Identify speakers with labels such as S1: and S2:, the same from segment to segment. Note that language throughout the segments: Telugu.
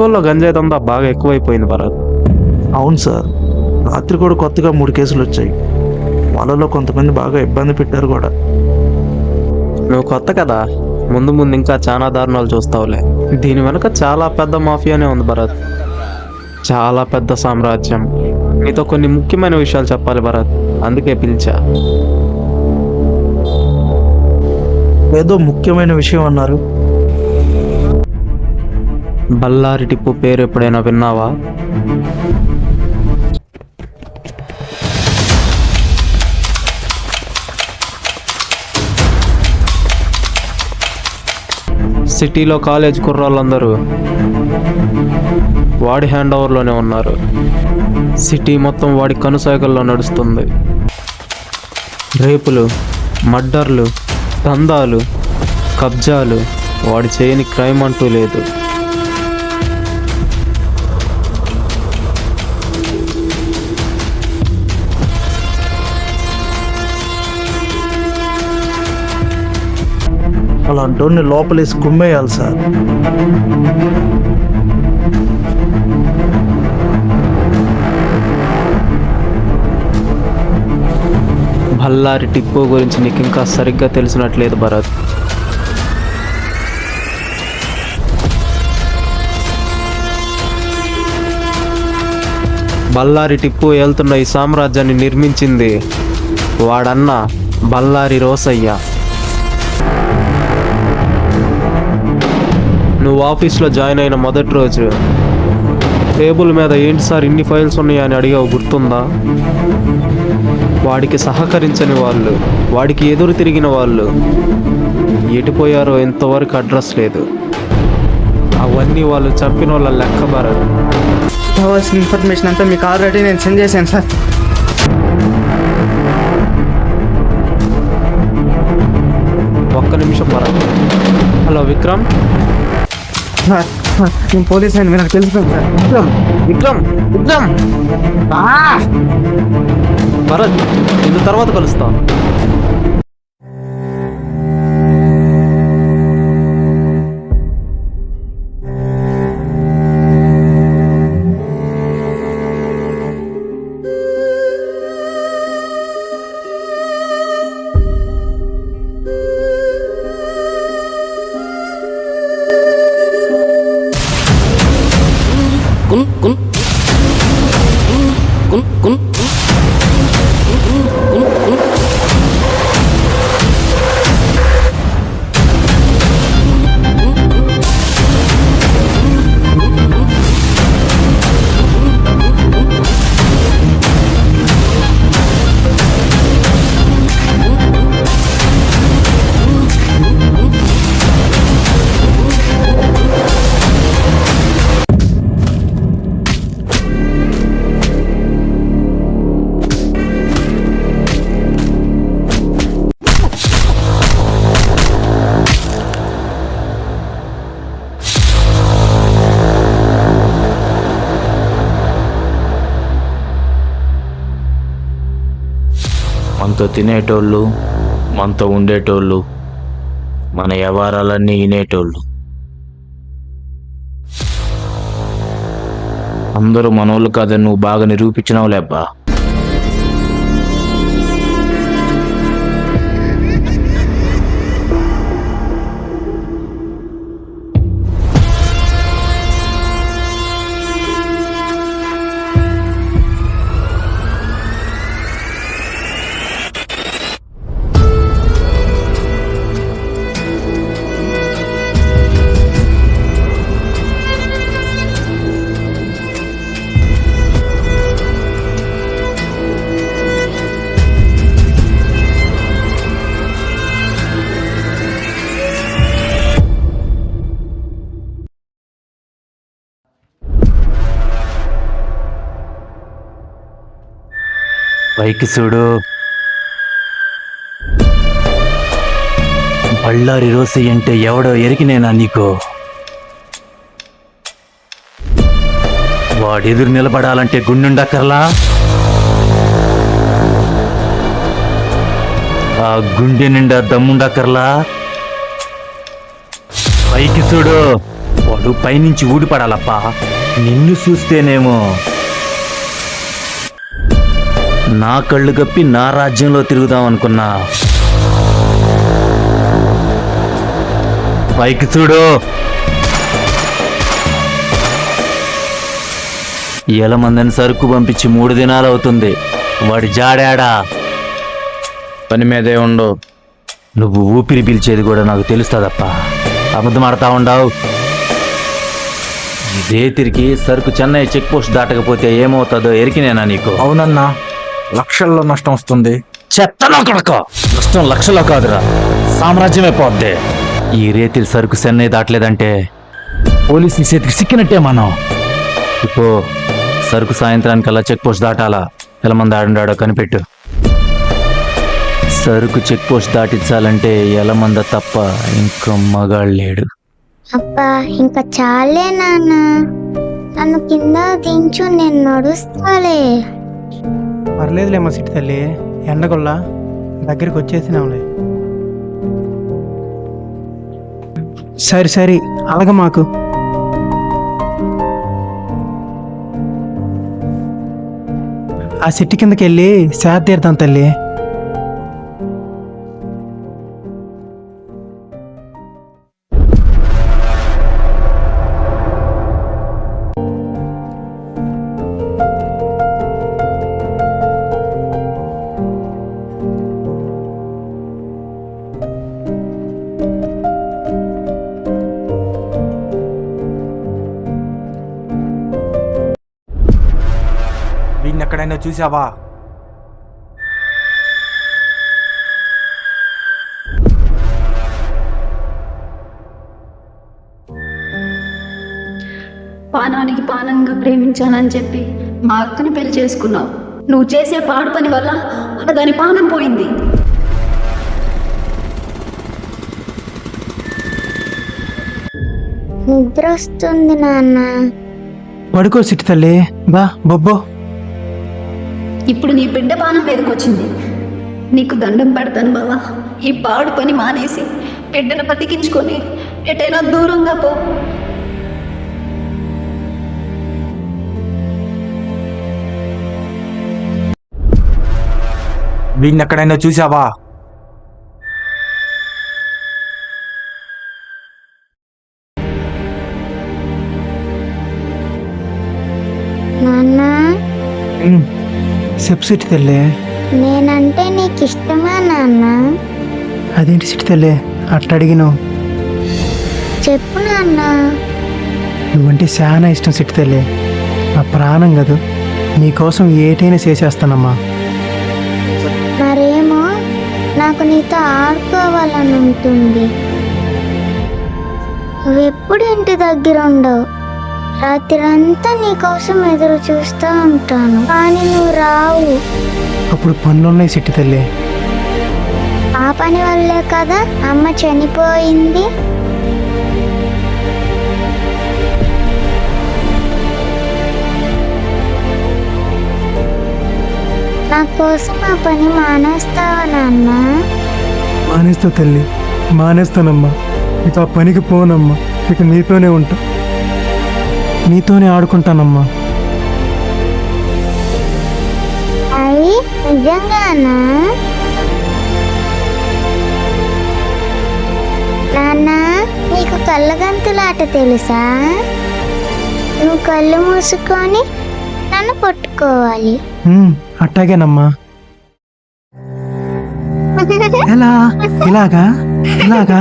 S1: ఒంగోలులో గంజాయి దందా బాగా ఎక్కువైపోయింది భరత్.
S2: అవును సార్, రాత్రి కూడా కొత్తగా 3 కేసులు వచ్చాయి. వాళ్ళలో కొంతమంది బాగా ఇబ్బంది పెట్టారు కూడా.
S1: నువ్వు కొత్త కదా, ముందు ముందు ఇంకా చాలా దారుణాలు చూస్తావులే. దీని వెనుక చాలా పెద్ద మాఫియానే ఉంది భరత్, చాలా పెద్ద సామ్రాజ్యం. నీతో కొన్ని ముఖ్యమైన విషయాలు చెప్పాలి భరత్, అందుకే పిలిచా.
S2: ఏదో ముఖ్యమైన విషయం అన్నారు.
S1: బళ్ళారి టిప్పు పేరు ఎప్పుడైనా విన్నావా? సిటీలో కాలేజ్ కుర్రాళ్ళందరూ వాడి హ్యాండ్ ఓవర్లోనే ఉన్నారు. సిటీ మొత్తం వాడి కనుసైగల్లో నడుస్తుంది. రేపులు, మర్డర్లు, దందాలు, కబ్జాలు, వాడి చేయని క్రైమ్ అంటూ లేదు.
S2: అలాంటి లోపలేసి కుమ్మేయాలి సార్.
S1: బళ్ళారి టిప్పు గురించి నీకు ఇంకా సరిగ్గా తెలిసినట్లేదు భరత్. బళ్ళారి టిప్పు వెళ్తున్న ఈ సామ్రాజ్యాన్ని నిర్మించింది వాడన్న బళ్ళారి రోసయ్య. నువ్వు ఆఫీస్లో జాయిన్ అయిన మొదటి రోజు టేబుల్ మీద ఏంటి సార్ ఇన్ని ఫైల్స్ ఉన్నాయని అడిగావు, గుర్తుందా? వాడికి సహకరించని వాళ్ళు, వాడికి ఎదురు తిరిగిన వాళ్ళు ఎటుపోయారో ఇంతవరకు అడ్రస్ లేదు. అవన్నీ వాళ్ళు చంపిన వాళ్ళ లెక్క భరత్.
S3: కావాల్సిన ఇన్ఫర్మేషన్ అంతా మీకు ఆల్రెడీ నేను సెండ్ చేశాను సార్.
S1: ఒక్క నిమిషం భరత్. హలో విక్రమ్.
S3: నేను పోలీస్ అని నాకు తెలుసుకుంది సార్.
S1: విక్రమ్ విక్రమ్ భరత్, నిన్ను తర్వాత కలుస్తా.
S4: మనతో తినేటోళ్ళు, మనతో ఉండేటోళ్ళు, మన వ్యవహారాలన్నీ వినేటోళ్ళు అందరూ మనోళ్ళు కాదని నువ్వు బాగా నిరూపించినావు లేబ్బా. పైకి చూడు, బళ్ళారి రోసి అంటే ఎవడో ఎరిగినేనా నీకు? వాడెదురు నిలబడాలంటే గుండెండక్కర్లా? ఆ గుండె నిండా దమ్ముండక్కర్లా? పైకి చూడు, వాడు పైనుంచి ఊడిపడాలప్పా. నిన్ను చూస్తేనేమో నా కళ్ళు కప్పి నా రాజ్యంలో తిరుగుదాం అనుకున్నా. పైకి చూడు. మందిని సరుకు పంపించి 3 దినాలు అవుతుంది. వాడి జాడాడా?
S5: పని మీదే ఉండు.
S4: నువ్వు ఊపిరి పీల్చేది కూడా నాకు తెలుస్తుందప్పా. అబద్ధం ఆడతా ఉండవు. ఇదే తిరిగి సరుకు చెన్నై చెక్ పోస్ట్ దాటకపోతే ఏమవుతుందో ఎరికినేనా నీకు?
S5: అవునన్నా, లక్షల్లో నష్టం వస్తుంది.
S4: చెత్తలో కొడక. నష్టం లక్షలో కాదురా, సామ్రాజ్యమే పోద్ది. ఈ రేతిల్ సరుకు చెన్నై దాటలేదంటే పోలీసుల చేతికి సిక్కినట్టే మనం. ఇప్పుడు సరుకు సాయంత్రానికల్లా చెక్ పోస్ట్ దాటాలా. ఎలమంది ఆడుండాడో కనిపెట్టు. సరుకు చెక్ పోస్ట్ దాటించాలంటే ఎలమంద తప్ప ఇంకో మగాడు లేడు.
S6: అబ్బా ఇంకా చాలే నాన్న, నన్ను కింద దించు, నేను నడుస్తాలే.
S3: పర్లేదులేమ్మా సిట్టి తల్లి, ఎండగొల్లా దగ్గరికి వచ్చేసినాంలే. సరి సరి అలాగ మాకు. ఆ చెట్టు కిందకి వెళ్ళి సేద తీరుతాం తల్లి.
S5: వీడిని ఎక్కడైనా చూసావా?
S7: పానానికి పానంగా ప్రేమించానని చెప్పి మా అక్కని పెళ్లి చేసుకున్నావు. నువ్వు చేసే పాడు పని వల్ల దాని పానం పోయింది.
S6: నిద్ర వస్తుంది నాన్న.
S3: పడుకో సిట్టి తల్లి, బా బొబ్బో.
S7: ఇప్పుడు నీ బిడ్డ పానం మీదకొచ్చింది. నీకు దండం పెడతాను బావా, ఈ పాడు పని మానేసి బిడ్డను బతికించుకొని ఎటైనా దూరంగా పో.
S5: వీడిని ఎక్కడైనా చూసావా?
S6: నాన్న,
S3: చెప్పు సిట్టి తల్లి.
S6: నేనంటే నీకు ఇష్టమా నాన్న?
S3: అదేంటి సిట్టి తల్లి అట్ట అడిగినావు?
S6: చెప్పు నాన్న.
S3: నువ్వంటే చాలా ఇష్టం సిట్టి తల్లి, నా ప్రాణం కదూ. నీకోసం ఏటైనా చేసేస్తానమ్మా.
S6: మరేమో నాకు నీతో ఆడుకోవాలని ఉంటుంది. నువ్వెప్పుడు ఇంటి దగ్గర ఉండవు. రాత్రంతా నీకోసం ఎదురు చూస్తూ ఉంటాను, కానీ నువ్వు రావు.
S3: అప్పుడు పనులున్నాయి సిట్టి తల్లి.
S6: ఆ పని వల్లే కదా అమ్మ చనిపోయింది. నా కోసం ఆ పని మానేస్తావా నాన్న?
S3: మానేస్తా తల్లి, మానేస్తానమ్మా. ఇక ఆ పనికి పోనమ్మా. ఇక నీతోనే ఉంటా, నీతోనే ఆడుకుంటానమ్మా.
S6: అవి నిజంగానా నాన్న? నీకు కళ్ళగంతులాట తెలుసా? నువ్వు కళ్ళు మూసుకొని నన్ను పట్టుకోవాలి.
S3: అట్టాగేనమ్మా. ఎలా? ఇలాగా ఇలాగా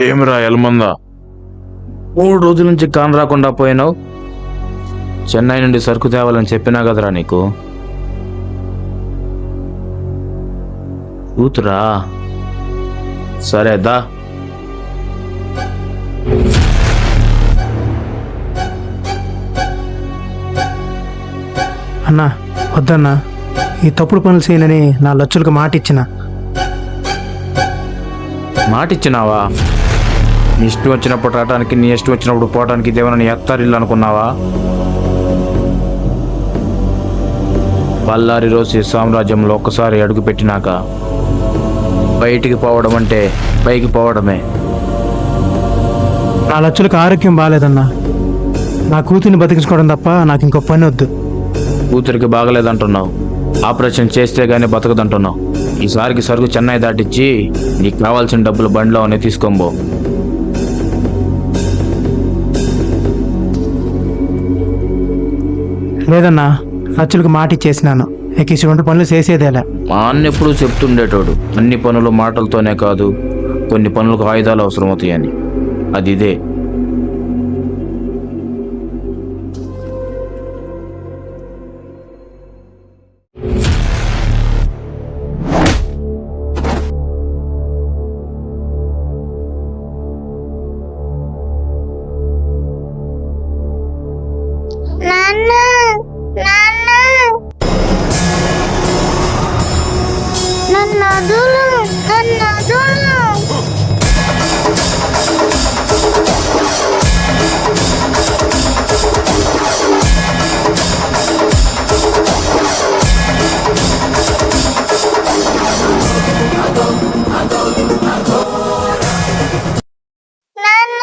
S5: ఏమిరా ఎల్మందా
S4: 3 రోజుల నుంచి కాన్ రాకుండా పోయినావు. చెన్నై నుండి సరుకు తేవాలని చెప్పినా కదరా నీకు. కూతురా, సరే దా.
S3: అన్నా వద్దన్నా, ఈ తప్పుడు పనులు చేయనని నా లచ్చులకు మాట ఇచ్చిన.
S4: మాటిచ్చినావా? నీ ఇష్టం వచ్చినప్పుడు రావడానికి, నీ ఇష్టం వచ్చినప్పుడు పోవడానికి ఇదేమన్నా నీ ఎత్తారిల్లు అనుకున్నావా? బళ్ళారి రోజు సామ్రాజ్యంలో ఒక్కసారి అడుగు పెట్టినాక బయటికి పోవడం అంటే పైకి పోవడమే.
S3: నా లచ్చులకు ఆరోగ్యం బాగాలేదన్నా. నా కూతుర్ని బతికించుకోవడం తప్ప నాకు ఇంకో పని వద్దు.
S4: కూతురికి బాగలేదంటున్నావు, ఆపరేషన్ చేస్తే గానీ బతకదంటున్నావు. ఈసారికి సరుకు చెన్నై దాటిచ్చి నీకు కావాల్సిన డబ్బులు బండిలో అనే తీసుకోబో.
S3: లేదన్నా, లచ్చులకు మాట ఇచ్చేసినాను. ఇక ఇటువంటి పనులు చేసేదేలే.
S4: మా అన్న ఎప్పుడూ చెప్తుండేటోడు, అన్ని పనులు మాటలతోనే కాదు, కొన్ని పనులకు ఆయుధాలు అవసరమవుతాయని. అది ఇదే.
S6: నాన్న నాన్న నన్ను వదులు, నన్ను వదులు. నాన్న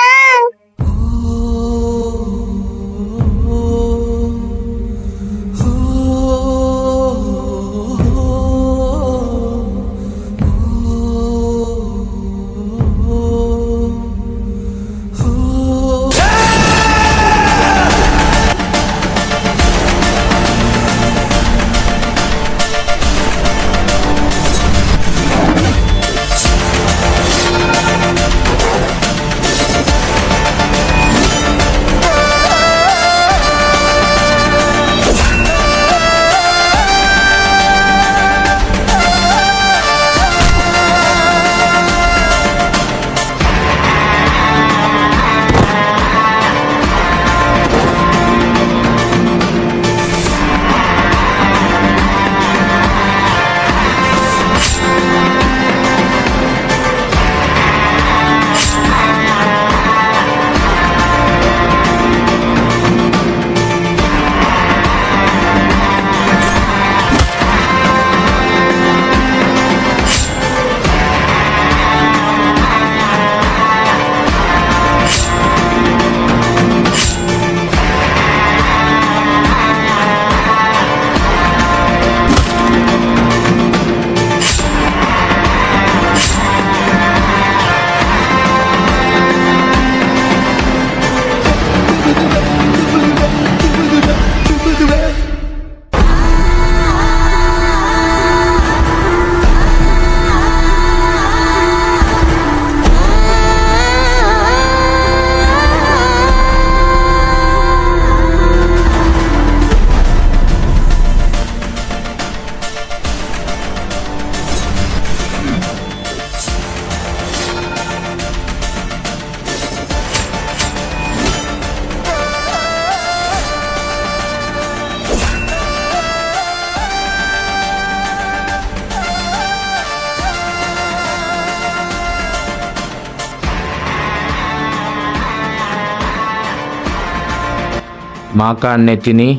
S4: మా కాన్నే తిని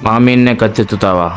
S4: మా మీన్నే కత్తెత్తుతావా?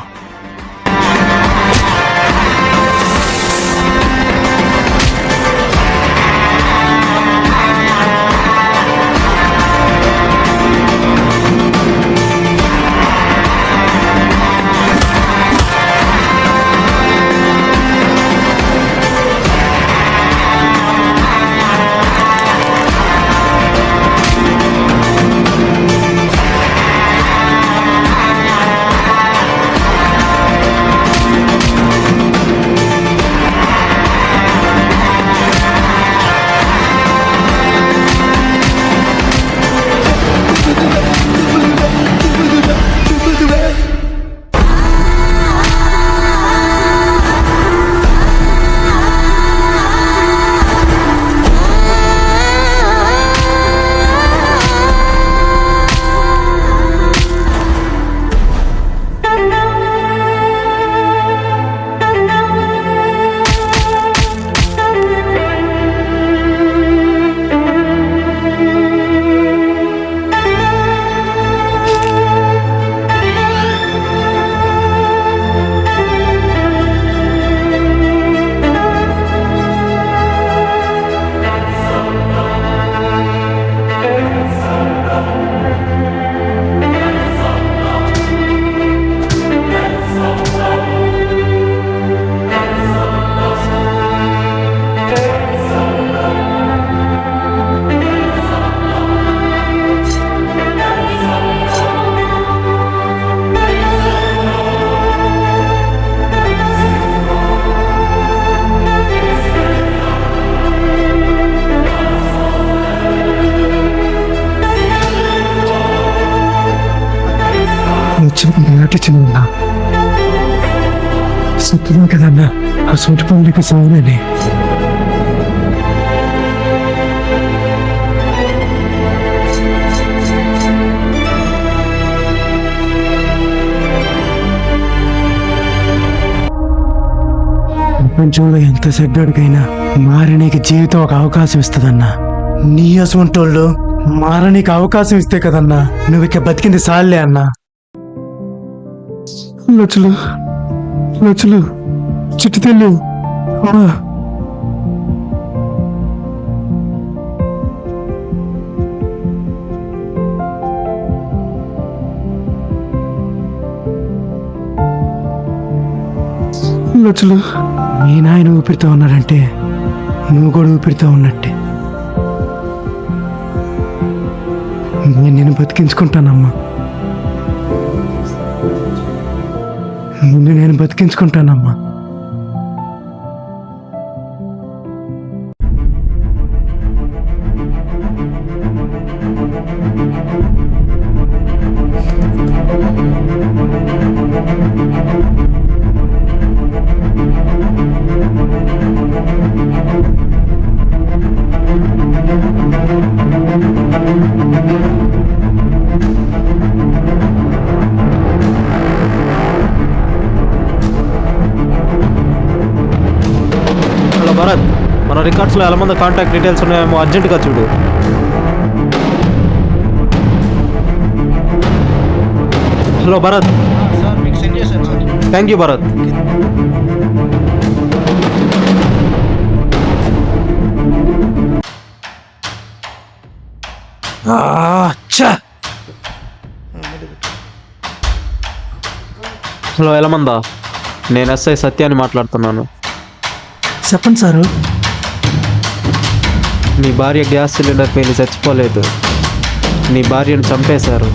S3: నటించిన సత్యమే కదన్నా ఆ సూటి పనులకి సాగునని. ప్రపంచంలో ఎంత చెడ్డోడికైనా మారనీకి జీవితం ఒక అవకాశం ఇస్తుందన్నా. నీ అసొంటోళ్ళు మారనీకి అవకాశం ఇస్తే కదన్నా నువ్వు ఇక బతికింది సాల్లే అన్నా. లచ్చులు లచ్చులు చిట్టు తెల్లు అమ్మా. లచ్చులు మీ నాయన ఊపిరితో ఉన్నాడంటే నువ్వు కూడా ఊపిరితో ఉన్నట్టే. నేను బతికించుకుంటానమ్మా, నేను బతికించుకుంటానమ్మా.
S1: హలో భరత్, మన రికార్డ్స్లో ఎలా మంది కాంటాక్ట్ డీటెయిల్స్ ఉన్నాయేమో అర్జెంటుగా చూడు. Hello Bharat. Thank you Bharat. Hello Elamanda, నేను ఎస్ఐ సత్యాన్ని మాట్లాడుతున్నాను.
S3: చెప్పండి సారు.
S1: నీ భార్య గ్యాస్ సిలిండర్ పేలి చచ్చిపోలేదు, నీ భార్యను చంపేశారు.